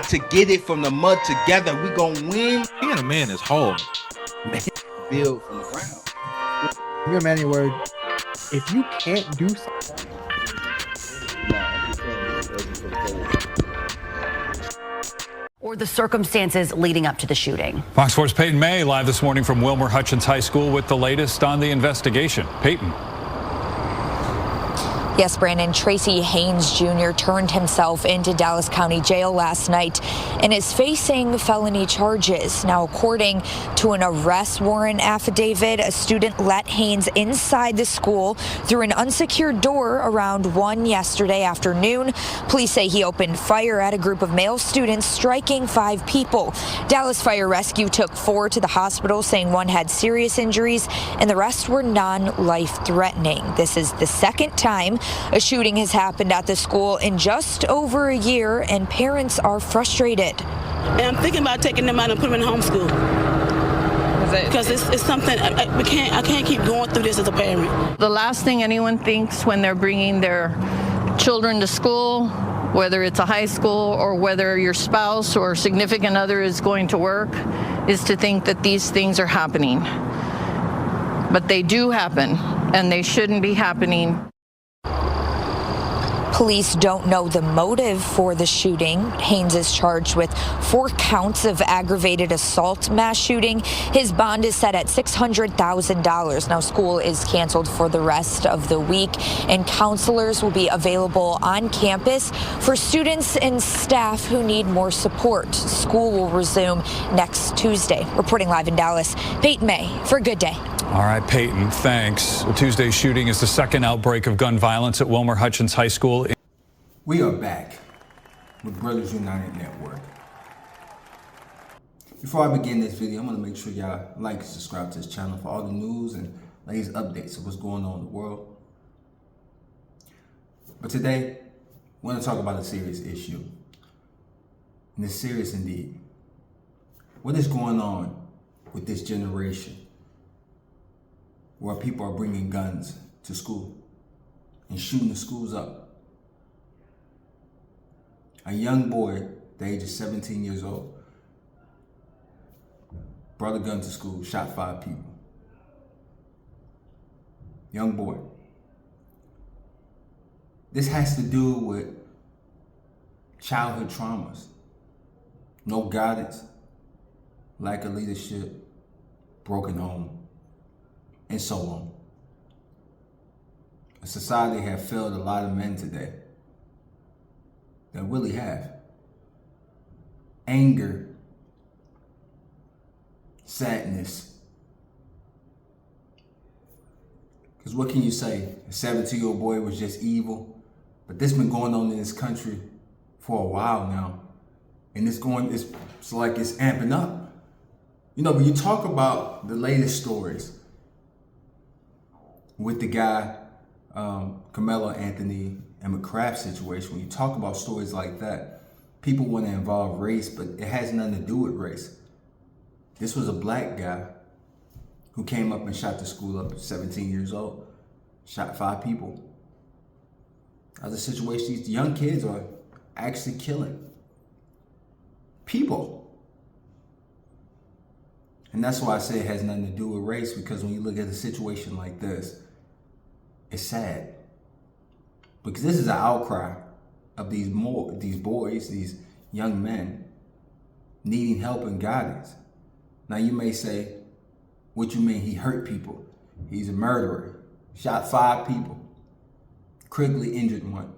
to get it from the mud together. We gonna win. Being a man is hard. Build from the ground. Give me a man your word. If you can't do something, or the circumstances leading up to the shooting. Fox 4's Peyton May live this morning from Wilmer Hutchins High School with the latest on the investigation. Peyton. Yes, Brandon, Tracy Haynes Jr. turned himself into Dallas County Jail last night and is facing felony charges. Now, according to an arrest warrant affidavit, a student let Haynes inside the school through an unsecured door around 1 yesterday afternoon. Police say he opened fire at a group of male students, striking 5 people. Dallas Fire Rescue took 4 to the hospital, saying 1 had serious injuries and the rest were non-life-threatening. This is the second time a shooting has happened at the school in just over a year, and parents are frustrated. And I'm thinking about taking them out and putting them in homeschool. Because it's something I can't keep going through this as a parent. The last thing anyone thinks when they're bringing their children to school, whether it's a high school or whether your spouse or significant other is going to work, is to think that these things are happening. But they do happen, and they shouldn't be happening. Police don't know the motive for the shooting. Haynes is charged with 4 counts of aggravated assault mass shooting. His bond is set at $600,000. Now, school is canceled for the rest of the week, and counselors will be available on campus for students and staff who need more support. School will resume next Tuesday. Reporting live in Dallas, Peyton May for Good Day. All right, Peyton, thanks. Well, Tuesday's shooting is the second outbreak of gun violence at Wilmer Hutchins High School. We are back with Brothers United Network. Before I begin this video, I'm going to make sure y'all like and subscribe to this channel for all the news and latest updates of what's going on in the world. But today, we're going to talk about a serious issue. And it's serious indeed. What is going on with this generation where people are bringing guns to school and shooting the schools up? A young boy, the age of 17 years old, brought a gun to school, shot 5 people. Young boy. This has to do with childhood traumas, no guidance, lack of leadership, broken home, and so on. A society has failed a lot of men today. They really have. Anger, sadness. Because what can you say? A 17-year-old boy was just evil. But this has been going on in this country for a while now. And it's like it's amping up. You know, when you talk about the latest stories with the guy, Carmelo Anthony and McCraft situation, when you talk about stories like that, people want to involve race, but it has nothing to do with race. This was a black guy who came up and shot the school up at 17 years old, shot 5 people. Other situations, these young kids are actually killing people. And that's why I say it has nothing to do with race, because when you look at a situation like this, it's sad. Because this is an outcry of these boys, these young men needing help and guidance. Now you may say, what you mean he hurt people? He's a murderer, shot 5 people, critically injured 1.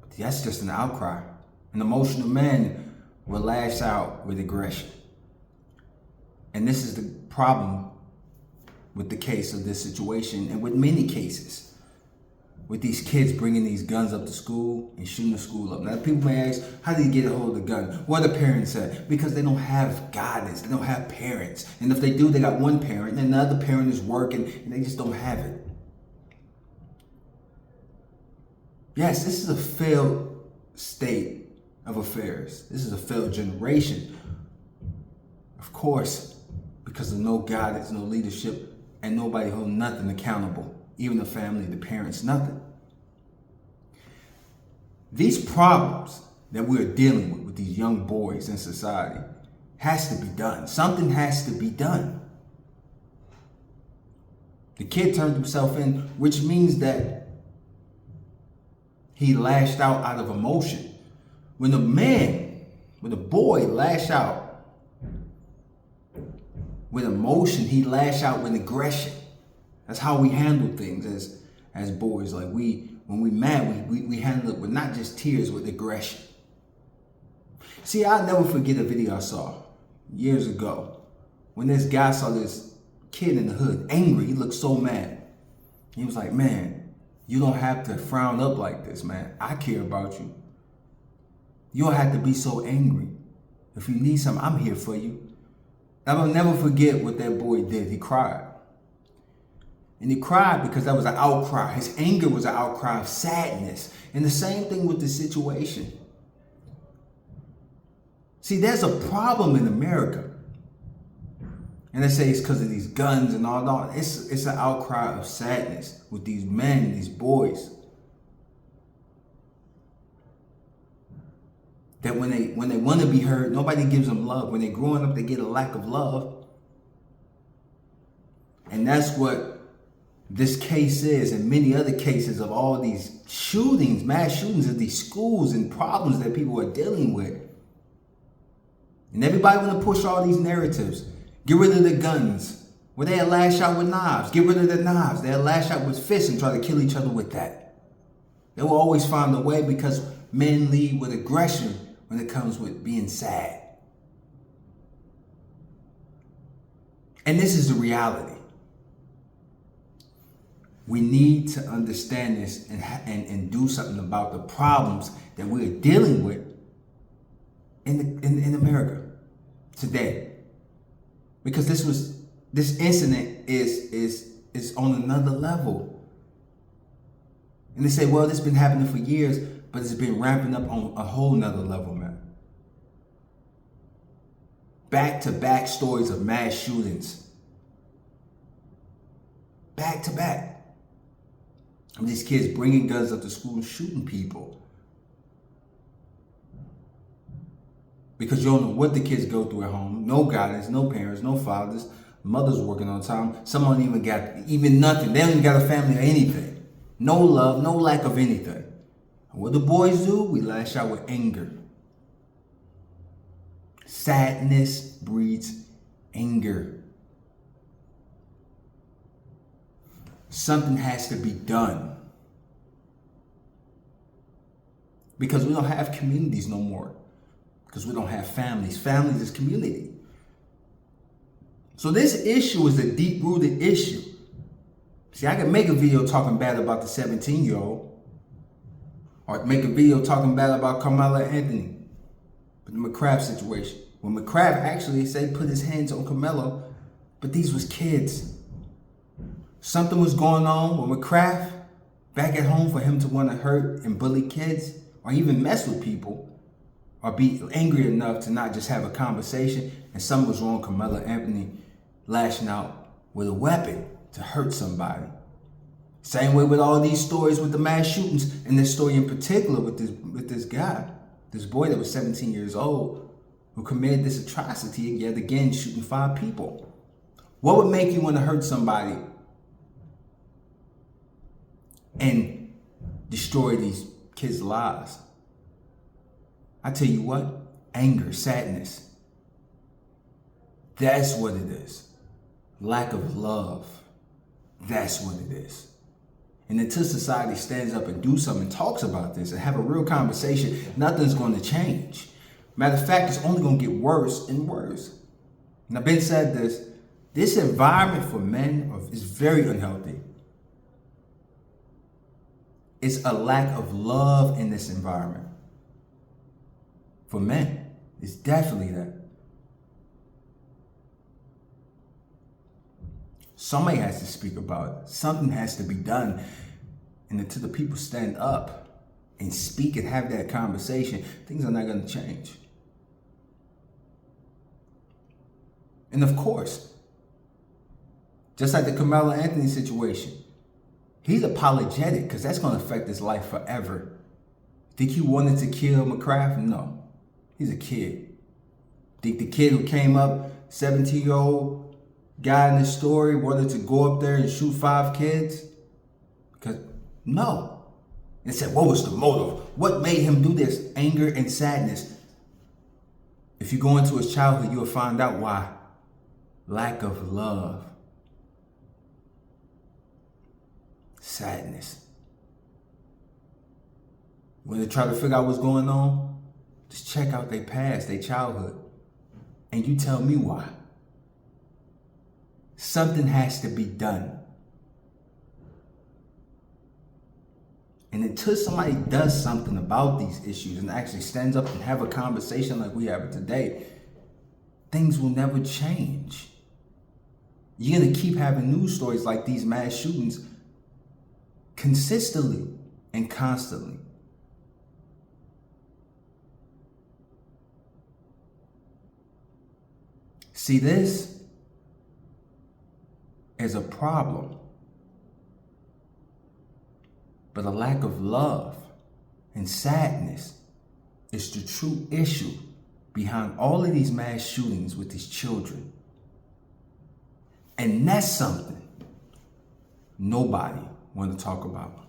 But that's just an outcry. An emotional man will lash out with aggression. And this is the problem with the case of this situation, and with many cases, with these kids bringing these guns up to school and shooting the school up. Now, people may ask, how do you get a hold of the gun? What do parents say? Because they don't have guidance. They don't have parents. And if they do, they got one parent, and the other parent is working, and they just don't have it. Yes, this is a failed state of affairs. This is a failed generation. Of course, because of no guidance, no leadership, and nobody holding nothing accountable. Even the family, the parents, nothing. These problems that we're dealing with these young boys in society has to be done. Something has to be done. The kid turned himself in, which means that he lashed out of emotion. When a boy lash out with emotion, he lash out with aggression. That's how we handle things as boys. Like when we mad, we handle it with not just tears, with aggression. See, I'll never forget a video I saw years ago when this guy saw this kid in the hood, angry. He looked so mad. He was like, man, you don't have to frown up like this, man. I care about you. You don't have to be so angry. If you need something, I'm here for you. I will never forget what that boy did. He cried. And he cried because that was an outcry. His anger was an outcry of sadness. And the same thing with the situation. See, there's a problem in America. And they say it's because of these guns and all that. It's an outcry of sadness with these men, these boys. That when they want to be heard, nobody gives them love. When they're growing up, they get a lack of love. And that's what this case is, and many other cases of all these shootings, mass shootings at these schools and problems that people are dealing with. And everybody want to push all these narratives. Get rid of the guns. Where they'll lash out with knives. Get rid of the knives. They'll lash out with fists and try to kill each other with that. They will always find a way because men lead with aggression when it comes with being sad. And this is the reality. We need to understand this and do something about the problems that we're dealing with in America today. Because this incident is on another level. And they say, well, this has been happening for years, but it's been ramping up on a whole nother level, man. Back-to-back stories of mass shootings. Back-to-back. These kids bringing guns up to school and shooting people. Because you don't know what the kids go through at home. No guidance, no parents, no fathers. Mothers working on time. Some don't even got nothing. They don't even got a family or anything. No love, no lack of anything. And what the boys do, we lash out with anger. Sadness breeds anger. Something has to be done. Because we don't have communities no more. Because we don't have families. Families is community. So this issue is a deep-rooted issue. See, I can make a video talking bad about the 17-year-old. Or make a video talking bad about Carmelo Anthony. But the McCraft situation. When McCraft actually said put his hands on Carmelo, but these was kids. Something was going on with McCraft back at home for him to want to hurt and bully kids or even mess with people or be angry enough to not just have a conversation, and something was wrong with Carmelo Anthony lashing out with a weapon to hurt somebody. Same way with all these stories with the mass shootings, and this story in particular with this guy, this boy that was 17 years old who committed this atrocity yet again, shooting 5 people. What would make you want to hurt somebody and destroy these kids' lives? I tell you what, anger, sadness. That's what it is. Lack of love. That's what it is. And until society stands up and do something, talks about this and have a real conversation, nothing's going to change. Matter of fact, it's only going to get worse and worse. And I've been said this environment for men is very unhealthy. It's a lack of love in this environment. For men, it's definitely that. Somebody has to speak about it. Something has to be done. And until the people stand up and speak and have that conversation, things are not going to change. And of course, just like the Carmelo Anthony situation, he's apologetic because that's going to affect his life forever. Think he wanted to kill McCraft? No. He's a kid. Think the kid who came up, 17-year-old guy in the story, wanted to go up there and shoot 5 kids? Because, no. And said, what was the motive? What made him do this? Anger and sadness. If you go into his childhood, you'll find out why. Lack of love. Sadness. When they try to figure out what's going on, just check out their past, their childhood. And you tell me why. Something has to be done. And until somebody does something about these issues and actually stands up and have a conversation like we have today, things will never change. You're gonna keep having news stories like these mass shootings consistently and constantly. See, this is a problem. But a lack of love and sadness is the true issue behind all of these mass shootings with these children. And that's something nobody wants to talk about.